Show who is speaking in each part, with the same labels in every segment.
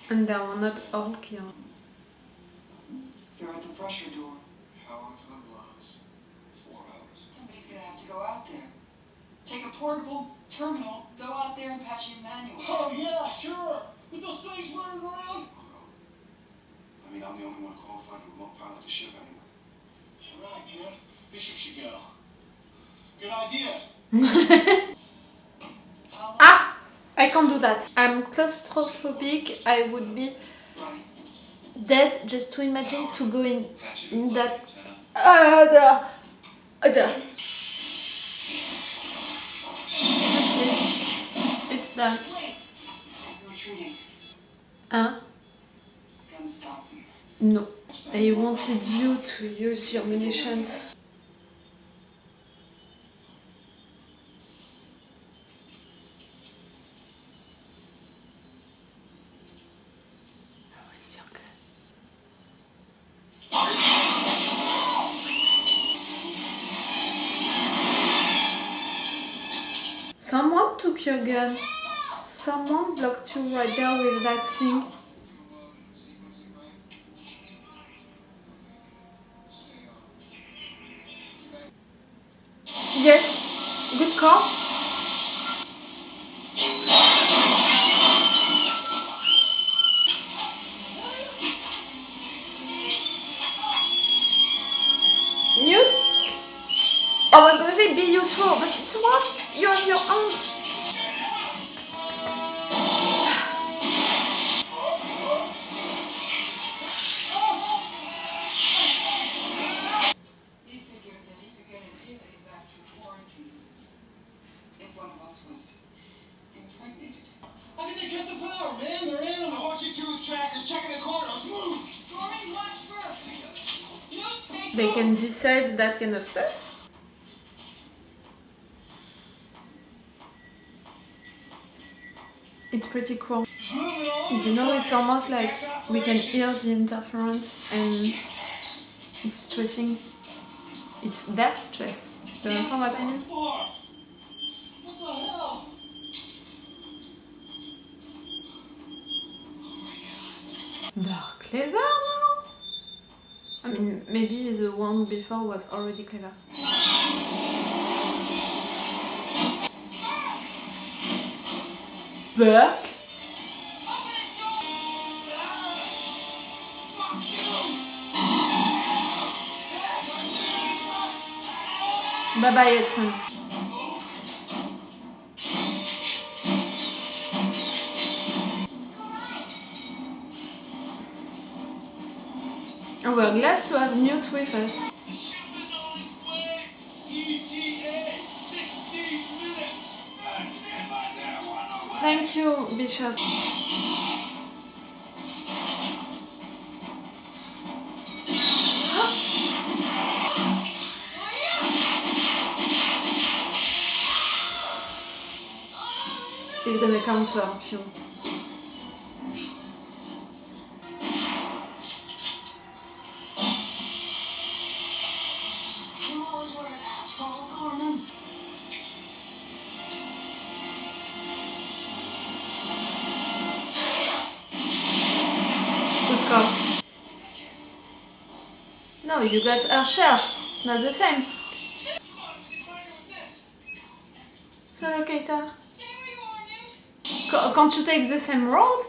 Speaker 1: And they were not all killed.
Speaker 2: They're at the pressure door.
Speaker 3: How long for the gloves? 4 hours.
Speaker 2: Somebody's gonna have to go out there. Take a portable terminal, go out there and patch in manual.
Speaker 3: Oh yeah, sure. With those things running around. I mean, I'm the only one qualified to remote pilot the ship anyway. Right, kid. Bishop should go. Good idea.
Speaker 1: Ah! I can't do that. I'm claustrophobic. I would be dead just to imagine to go in that. It's done.
Speaker 2: You're retreating.
Speaker 1: Huh?
Speaker 2: Gun stop.
Speaker 1: No. I wanted you to use your munitions. Someone took your gun. Someone blocked you right there with that thing. Yes, good call. Newt? I was gonna say be useful, but it's what? You have your own.
Speaker 2: He figured that he could get an alien back to quarantine if one of us was impregnated.
Speaker 3: How did they cut the power, man? They're animals. I want you two with trackers checking the corridors. Move!
Speaker 2: Gorman, watch first.
Speaker 1: They can decide that kind of stuff. It's pretty cool. You know, it's almost like we can hear the interference and it's stressing. It's their stress. Do you understand what I mean?
Speaker 3: What the hell?
Speaker 1: They're clever now. I mean, maybe the one before was already clever. Burke? Bye bye, Edson. Oh, we're glad to have Newt with us.
Speaker 3: Ship is on its way. ETA 60 minutes. Stand by there. Run away.
Speaker 1: Thank you, Bishop. He's gonna come to our pew.
Speaker 2: You always were an asshole, Gorman.
Speaker 1: Good call. No, you got her shirt. It's not the same. So, locator. Can't you take the same road?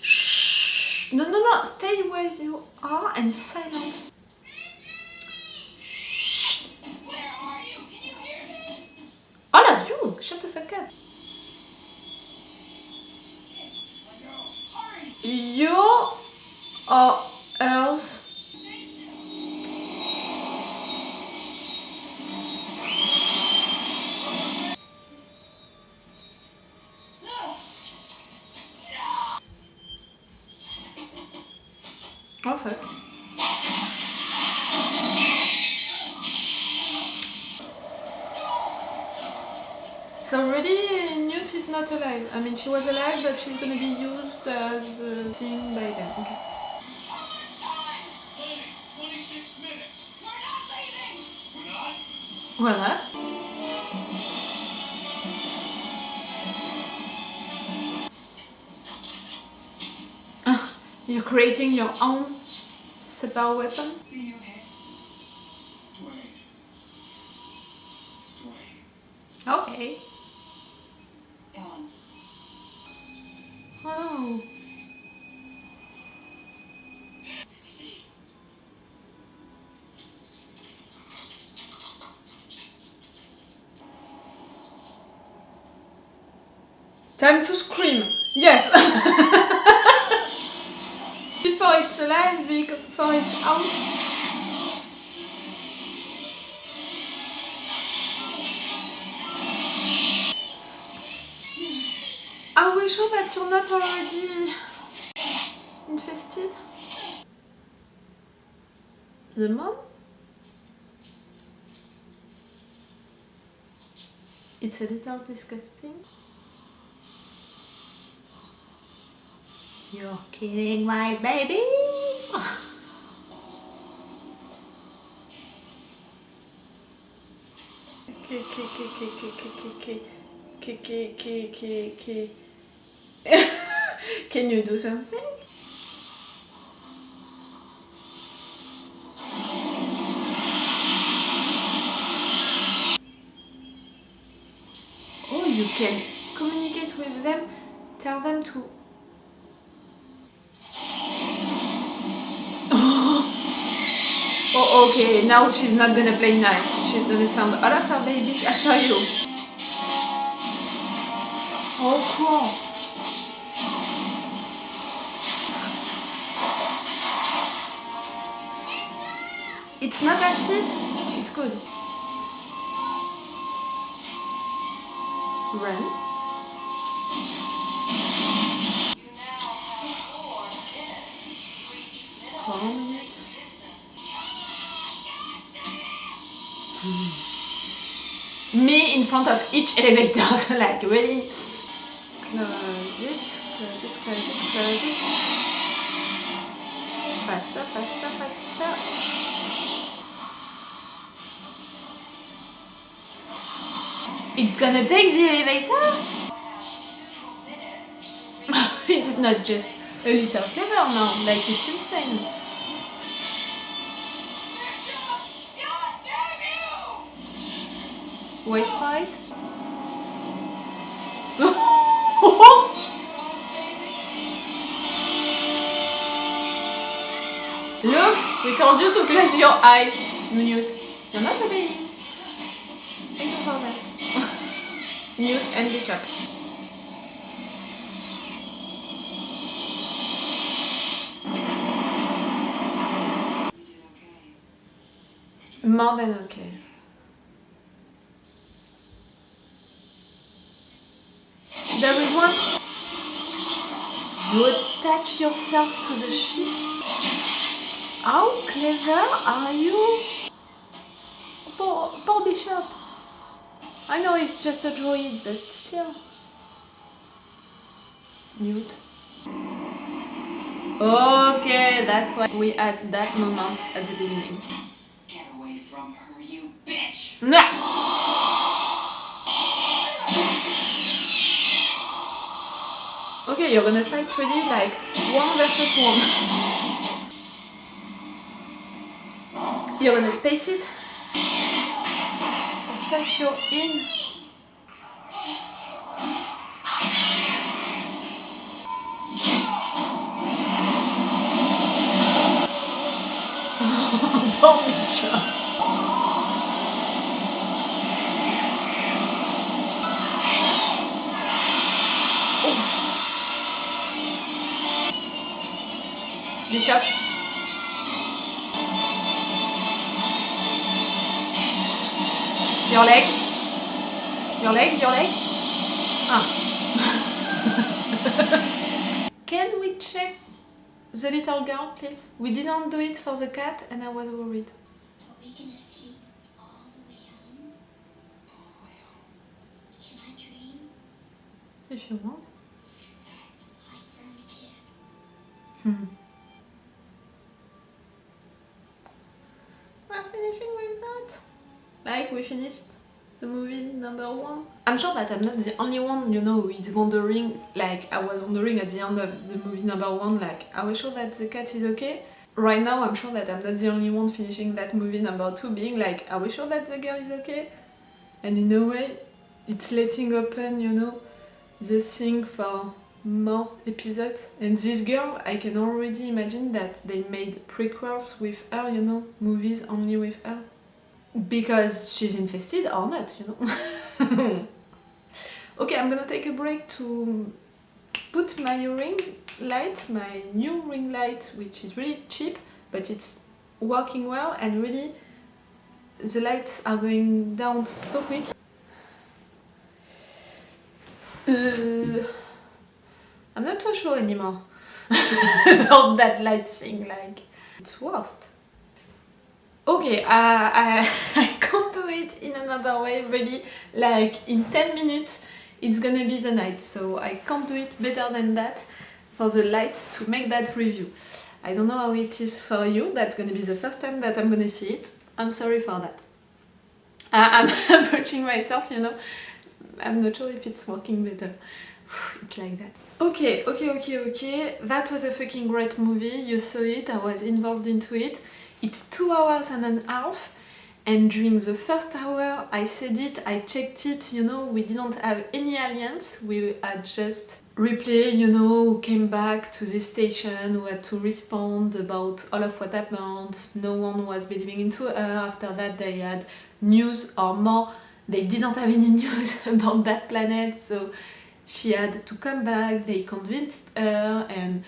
Speaker 1: Shh. No, no, no. Stay where you are and silent. Shh. All of you, shut the fuck up. You are else. Oh fuck. So really, Newt is not alive. I mean, she was alive, but she's gonna be used as a thing by them. Okay. Why not? You're creating your own super weapon?
Speaker 2: Dwayne. Dwayne.
Speaker 1: Okay.
Speaker 2: Ellen.
Speaker 1: Oh. Time to scream. Yes. Before it's alive, before it's out. Are we sure that you're not already infested? The mom? It's a little disgusting. You're killing my babies! Can you do something? Oh, you can communicate with them, tell them to... Oh, okay, now she's not gonna play nice. She's gonna send all of her babies after you. Oh, cool. It's not acid, it's good. Run.
Speaker 4: You now have 4 minutes to reach
Speaker 1: 4
Speaker 4: minimum
Speaker 1: minutes.
Speaker 4: distance.
Speaker 1: Me in front of each elevator, so like really. Close it, close it, close it, close it. Faster, faster, faster. It's gonna take the elevator? It's not just a little clever now, like it's insane. Wait for it. Look, we told you to close your eyes. Mute. You're not a baby. Thank you for that. Mute and Bishop.
Speaker 2: You did okay.
Speaker 1: More than okay. There is one. You attach yourself to the ship. How clever are you? Poor Bishop. I know it's just a droid, but still. Mute. Okay, that's why we had that moment at the beginning.
Speaker 2: Get away from her, you bitch!
Speaker 1: Nah. Okay, you're gonna fight really like 1 versus 1. You're gonna space it. Oh, fuck, you're in. Poor Bishop. Bishop. Your leg. Your leg, your leg. Ah. Can we check the little girl, please? We didn't do it for the cat and I was worried.
Speaker 4: Are we gonna sleep all the way home?
Speaker 2: All the way home.
Speaker 4: Can I dream?
Speaker 1: If you want.
Speaker 4: Affirmative.
Speaker 1: We're finishing with that. Like we finished the movie number 1. I'm sure that I'm not the only one, you know, who is wondering, like I was wondering at the end of the movie number 1, like are we sure that the cat is okay? Right now I'm sure that I'm not the only one finishing that movie number 2 being like, are we sure that the girl is okay? And in a way, it's letting open, you know, the thing for more episodes. And this girl, I can already imagine that they made prequels with her, you know, movies only with her. Because she's infested or not, you know. Okay, I'm gonna take a break to put my ring light, my new ring light, which is really cheap, but it's working well, and really the lights are going down so quick. I'm not so sure anymore about that light thing, like it's worst. Okay, I can't do it in another way, really, like in 10 minutes it's gonna be the night, so I can't do it better than that for the lights to make that review. I don't know how it is for you, that's gonna be the first time that I'm gonna see it, I'm sorry for that. I'm approaching myself, you know, I'm not sure if it's working better. It's like that. Okay, that was a fucking great movie, you saw it, I was involved into it. It's 2 hours and a half, and during the first hour I said it, I checked it, you know, we didn't have any aliens, we had just Ripley, you know, who came back to this station, who had to respond about all of what happened, no one was believing into her. After that they had news, or more, they didn't have any news about that planet, so she had to come back, they convinced her, and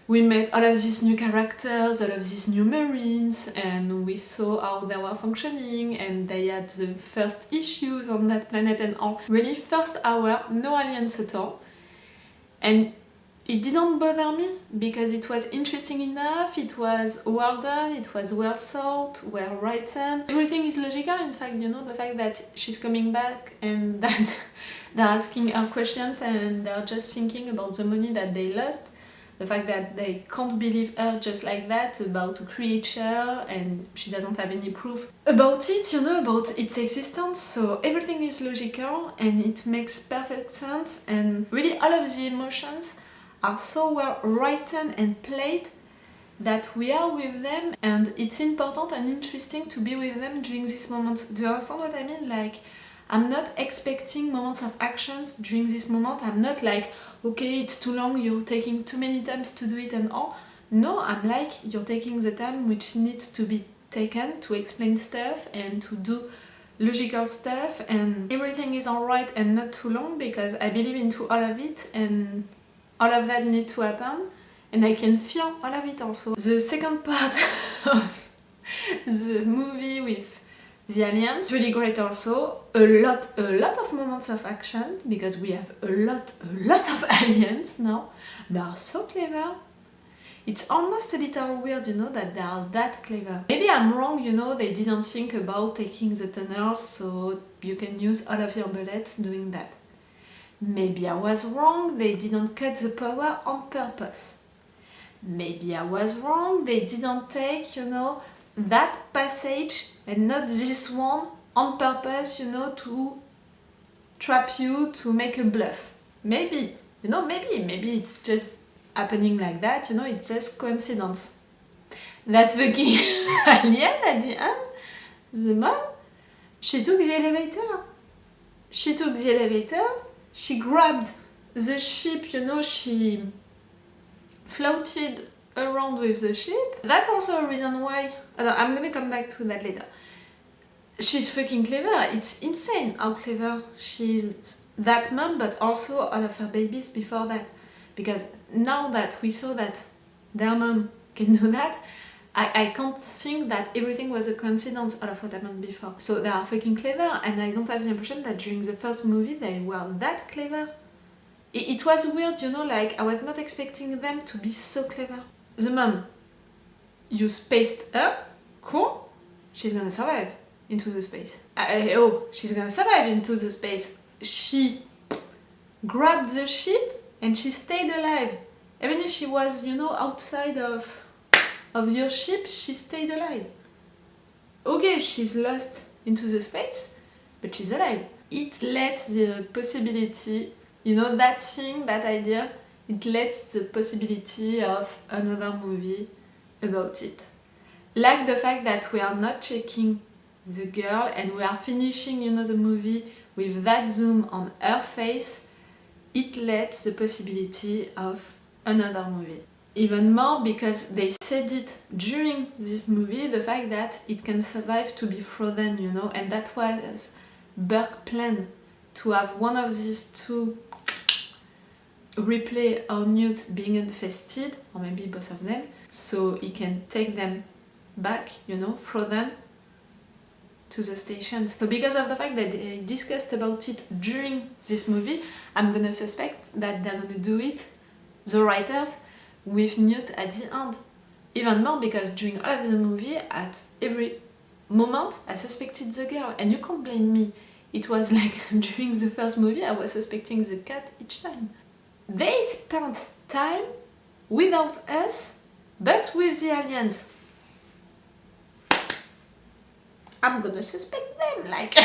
Speaker 1: we met all of these new characters, all of these new marines, and we saw how they were functioning, and they had the first issues on that planet and all. Really, first hour, no aliens at all. And it didn't bother me, because it was interesting enough, it was well done, it was well thought, well written. Everything is logical, in fact, you know, the fact that she's coming back and that they're asking her questions and they're just thinking about the money that they lost. The fact that they can't believe her just like that about a creature, and she doesn't have any proof about it, you know, about its existence. So everything is logical and it makes perfect sense, and really all of the emotions are so well written and played that we are with them, and it's important and interesting to be with them during these moments. Do you understand what I mean? Like, I'm not expecting moments of actions during this moment. I'm not like, okay, it's too long, you're taking too many times to do it and all. No, I'm like, you're taking the time which needs to be taken to explain stuff and to do logical stuff, and everything is alright and not too long, because I believe into all of it and all of that needs to happen, and I can feel all of it also. The second part of the movie with the aliens, really great also. A lot of moments of action, because we have a lot of aliens now. They are so clever. It's almost a little weird, you know, that they are that clever. Maybe I'm wrong, you know, they didn't think about taking the tunnels, so you can use all of your bullets doing that. Maybe I was wrong, they didn't cut the power on purpose. Maybe I was wrong, they didn't take, you know, that passage and not this one on purpose, you know, to trap you, to make a bluff. Maybe, you know, maybe it's just happening like that, you know, it's just coincidence. That fucking alien at the end, the mom, she took the elevator. She grabbed the ship, you know, she floated around with the ship. That's also a reason why, I'm gonna come back to that later. She's fucking clever, it's insane how clever she's, that mom, but also all of her babies before that. Because now that we saw that their mom can do that, I can't think that everything was a coincidence, all of what happened before. So they are fucking clever, and I don't have the impression that during the first movie they were that clever. It was weird, you know, like I was not expecting them to be so clever. The mom, you spaced her, cool, she's gonna survive into the space. She's gonna survive into the space. She grabbed the ship and she stayed alive. Even if she was, you know, outside of your ship, she stayed alive. Okay, she's lost into the space, but she's alive. It lets the possibility, you know, that thing, that idea, it lets the possibility of another movie about it. Like the fact that we are not checking the girl and we are finishing, you know, the movie with that zoom on her face, it lets the possibility of another movie. Even more because they said it during this movie, the fact that it can survive to be frozen, you know, and that was Burke's plan, to have one of these two, Ripley or Newt, being infested, or maybe both of them, so he can take them back, you know, frozen to the stations. So because of the fact that they discussed about it during this movie, I'm gonna suspect that they're gonna do it, the writers, with Newt at the end. Even more because during all of the movie, at every moment, I suspected the girl, and you can't blame me. It was like during the first movie, I was suspecting the cat each time. They spent time without us, but with the aliens. I'm gonna suspect them, like...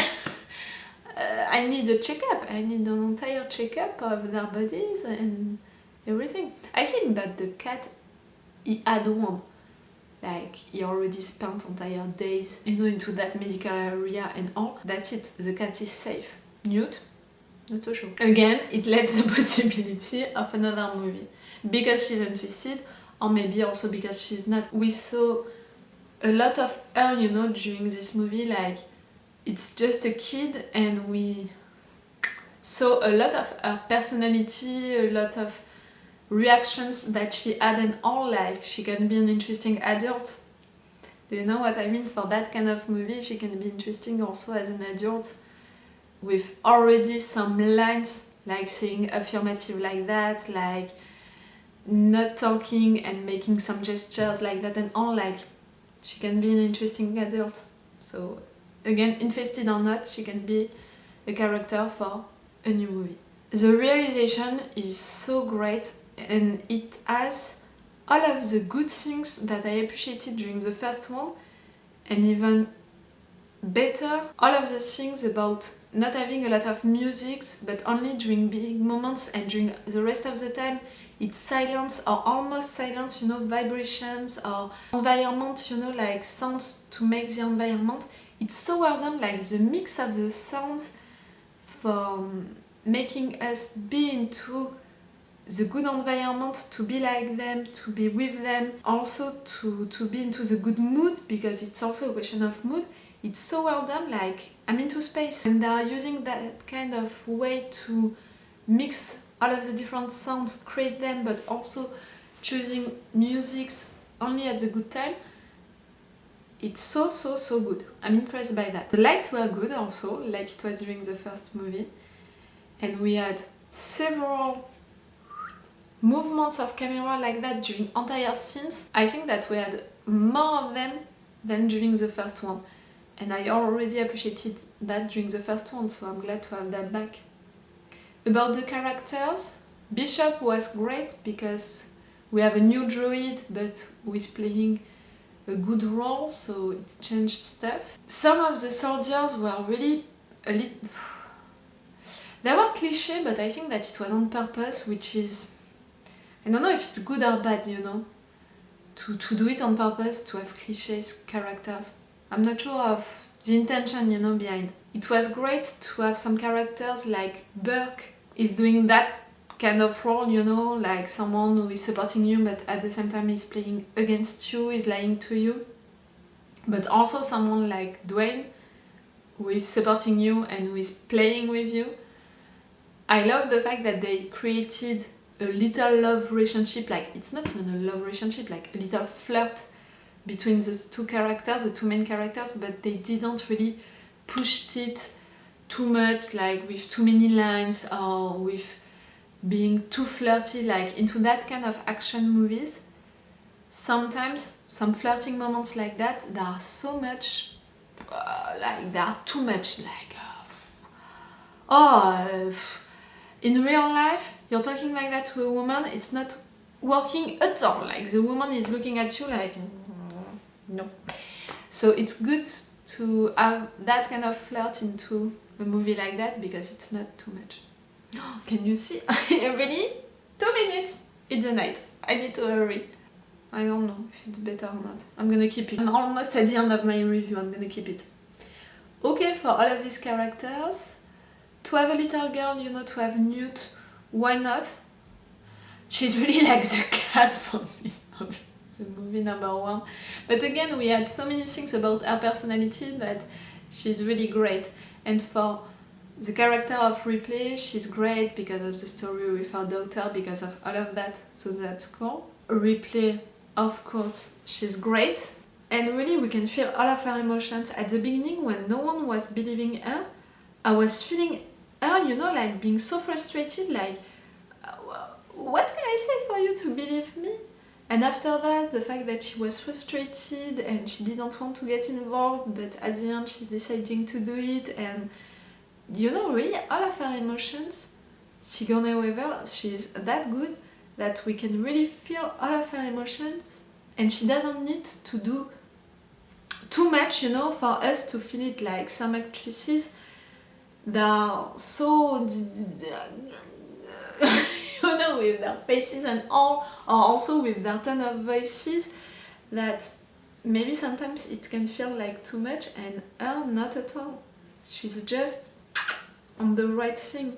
Speaker 1: I need a checkup, I need an entire checkup of their bodies and everything. I think that the cat, he had one. Like, he already spent entire days, you know, into that medical area and all. That's it, the cat is safe. Newt? Not so sure. Again, it lets the possibility of another movie. Because she's infested, or maybe also because she's not. We saw a lot of her, you know, during this movie, like, it's just a kid, and we saw a lot of her personality, a lot of reactions that she had and all, like, she can be an interesting adult. Do you know what I mean? For that kind of movie, she can be interesting also as an adult, with already some lines, like saying affirmative like that, like not talking and making some gestures like that and all, like, she can be an interesting adult. So again, infested or not, she can be a character for a new movie. The realization is so great, and it has all of the good things that I appreciated during the first one, and even better, all of the things about not having a lot of music, but only during big moments, and during the rest of the time it's silence or almost silence, you know, vibrations or environment, you know, like sounds to make the environment. It's so well done, like the mix of the sounds for making us be into the good environment, to be like them, to be with them, also to be into the good mood, because it's also a question of mood. It's so well done, like, I'm into space. And they are using that kind of way to mix all of the different sounds, create them, but also choosing music only at the good time. It's so good. I'm impressed by that. The lights were good also, like it was during the first movie. And we had several movements of camera like that during entire scenes. I think that we had more of them than during the first one. And I already appreciated that during the first one, so I'm glad to have that back. About the characters, Bishop was great because we have a new droid, but who is playing a good role, so it changed stuff. Some of the soldiers were really a little... They were cliché, but I think that it was on purpose, which is... I don't know if it's good or bad, you know, to do it on purpose, to have cliché characters. I'm not sure of the intention, you know, behind. It was great to have some characters like Burke is doing that kind of role, you know, like someone who is supporting you but at the same time is playing against you, is lying to you. But also someone like Dwayne who is supporting you and who is playing with you. I love the fact that they created a little love relationship, like it's not even a love relationship, like a little flirt between the two characters, the two main characters, but they didn't really push it too much, like with too many lines or with being too flirty, like into that kind of action movies. Sometimes some flirting moments like that, there are so much, like they are too much, like in real life you're talking like that to a woman, it's not working at all, like the woman is looking at you like no. So it's good to have that kind of flirt into a movie like that because it's not too much. Can you see? Really? 2 minutes! It's the night. I need to hurry. I don't know if it's better or not. I'm gonna keep it. I'm almost at the end of my review. I'm gonna keep it. Okay, for all of these characters, to have a little girl, you know, to have Newt, why not? She's really like the cat for me. The movie number 1. But again, we had so many things about her personality that she's really great. And for the character of Ripley, she's great because of the story with her daughter, because of all of that, so that's cool. Ripley, of course, she's great. And really we can feel all of her emotions. At the beginning, when no one was believing her, I was feeling her, you know, like being so frustrated, like, what can I say for you to believe me? And after that, the fact that she was frustrated and she didn't want to get involved, but at the end she's deciding to do it, and you know, really all of her emotions, Sigourney Weaver, she's that good that we can really feel all of her emotions, and she doesn't need to do too much, you know, for us to feel it. Like some actresses, they are so you know, with their faces and all, or also with their tone of voices, that maybe sometimes it can feel like too much, and her, not at all. She's just on the right thing.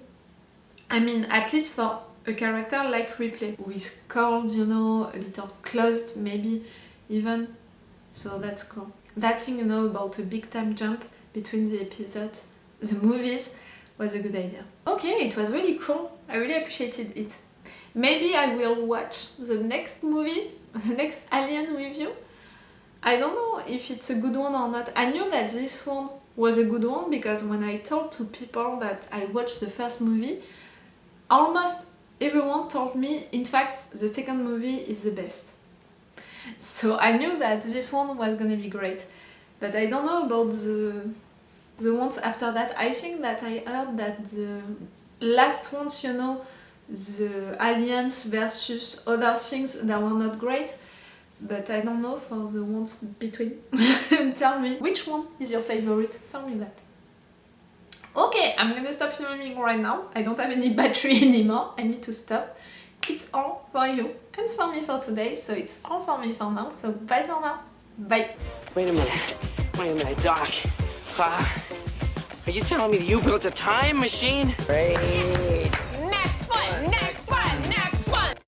Speaker 1: I mean, at least for a character like Ripley, who is cold, you know, a little closed maybe even, so that's cool. That thing, you know, about a big time jump between the episodes, the movies, was a good idea. Okay, it was really cool. I really appreciated it. Maybe I will watch the next movie, the next Alien review. I don't know if it's a good one or not. I knew that this one was a good one because when I told to people that I watched the first movie, almost everyone told me, in fact, the second movie is the best. So I knew that this one was gonna be great. But I don't know about the ones after that. I think that I heard that the last ones, you know, the aliens versus other things that were not great, but I don't know for the ones between. Tell me, which one is your favorite? Tell me that. Okay, I'm gonna stop filming right now. I don't have any battery anymore. I need to stop. It's all for you and for me for today, so it's all for me for now. So bye for now. Bye.
Speaker 5: Wait a minute, Doc. Are you telling me that you built a time machine?
Speaker 6: Great.